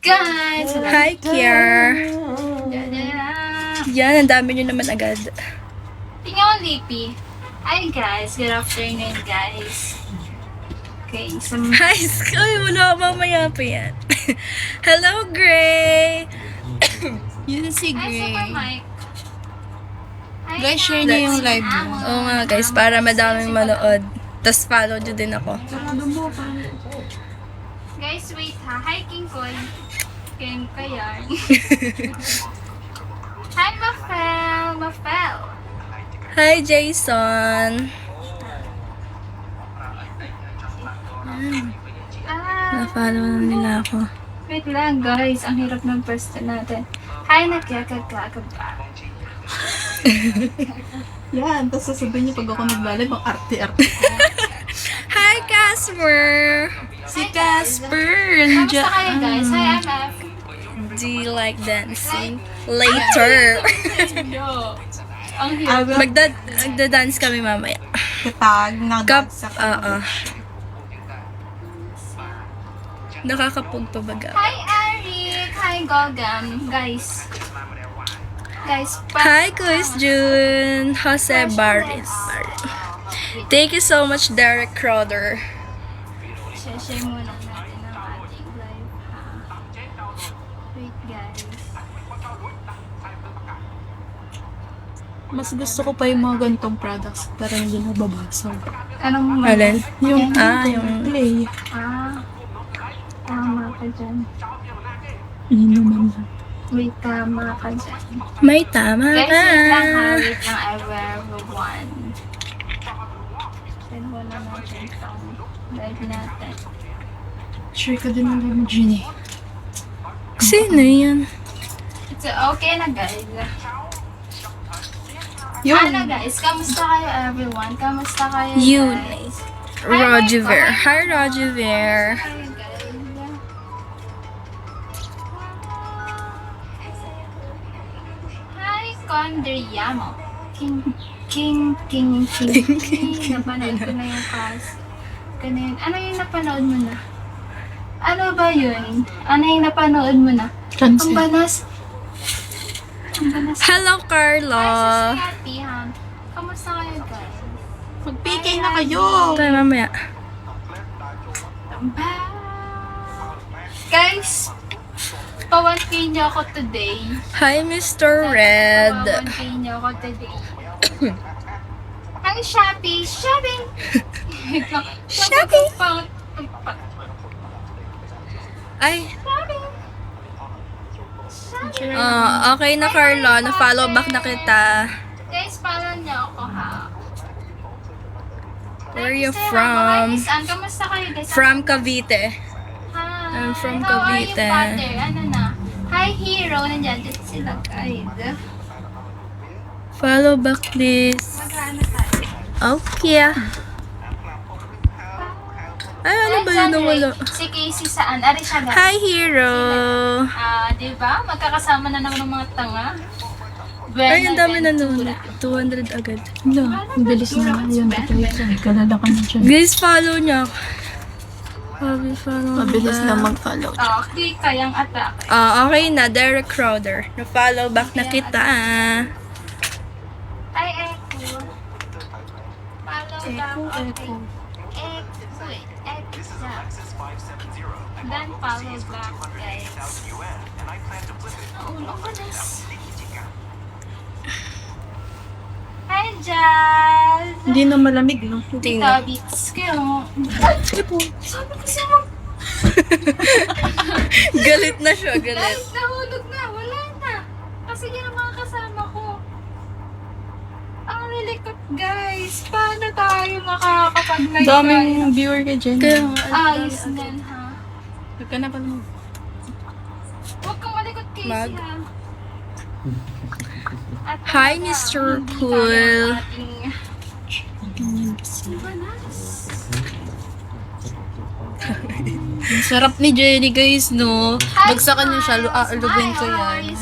Guys! Hi, Kier. Yan, ang dami nyo naman agad. Tingnan mo, Lippy. Hi, guys. Good afternoon, guys. Okay, Hi, Sky. Wala, mamaya pa yan. Hello, Gray. Yun si Hi, Super Gray. Mike. Hi, Guys, share niyo yung live niyo. Oo nga, guys, para madaming manood. Tapos follow nyo din ako. Guys, wait ha. Hi, King Koy. King Kayar. Hi, Mafel. Mafel. Hi, Jason. Na-follow na nila ako. Wait lang, guys. Ang hirap ng pwesto natin. Hi, nagkakagkagaba. Yan, tapos sasabihin niyo pag ako naglalib, ang arte-arte ko. Hi, Casper. Si Casper. Kamusta kayo, guys? Hi, MF. Do you like dancing? Later. Ang hirap. Magda-dance kami mamaya. Katag, nag-dance ako. Nakakapog pa baga. Hi, Eric. Hi, Gogam. Guys. Guys, Hi, Kuis June. Jose Baris. Thank you so much, Derek Crowder. share muna natin ang ating live, ha? Wait, guys. Mas gusto ko pa yung mga ganitong products para hindi nababasag. Anong Alin? Yung yung play. Tama ka dyan. Yun naman na. Wait, tama ka dyan. may tama Guys, ka. wait lang ha. Wait lang, everyone. Send muna natin itong live natin. Share ka din ng live mo, Ginny. Sino yan? It's okay na, guys. Yun. Ano, guys? Kamusta kayo, everyone? Kamusta kayo, Yun. guys? Roger. Hi, Roger. Kayo, guys. Hi, Condriamo. King. Napanood ko na yung class. Ganun. Ano yung napanood mo na? Ano ba yun? Ano yung napanood mo na? Ang Cancel. banas. Ang banas. Hello, Carlo. Hi, Sis Yati, ha? Kamusta kayo, guys? Mag-PK na kayo. Tayo mamaya. Bye! Guys, pa-1K niyo ako today. Hi, Mr. Red. Pa-1K niyo ako today. Ang Shopee! Shopping! Shopee! Ay, Shopping! Shopping! okay na, Carlo. Na-follow back na kita. Guys, follow niyo ako, ha? Where are you Hi, from? Miss Ann. Kamusta kayo, guys? From Cavite. Hi! I'm from How are you, Cavite. Father? Ano na? Hi, Hero. Nandiyan din sila, guys. Follow back, please. Magkano tayo? Okay. Ay, ano ba yun? Nawala. Si Casey saan? Ari siya, guys. Hi, Hero. Diba? Magkakasama na naman ng mga tanga. Ay, ang dami na nun. 200 agad. No, ang bilis na yun. Kalala ka na dyan. Guys, follow niya ako. Follow Mabilis back. na mag-follow. Click kayang attack. Okay na, Derek Crowder. Na-follow back na kita. Ay, Echo. Follow back. Okay. Echo. Then follow back, guys. Naulo ko na. Hi, Jazz! Hindi na malamig, no? Tingnan. Beats kayo. Sabi kasi mo, Galit na siya, galit. guys, nahulog na. Wala na. Kasi yun ang mga kasama ko. Ang lilikot, guys. Paano tayo makakapag-live? Daming viewer ka dyan. Kaya nga, Ayos din, ha? Huwag ka na pala mo. Huwag kang malikot, Casey, Mag. ha? At Hi, Mr. Pool. Ang sarap ni Jenny, guys, no? Bagsakan niyo siya, alubin ko yan.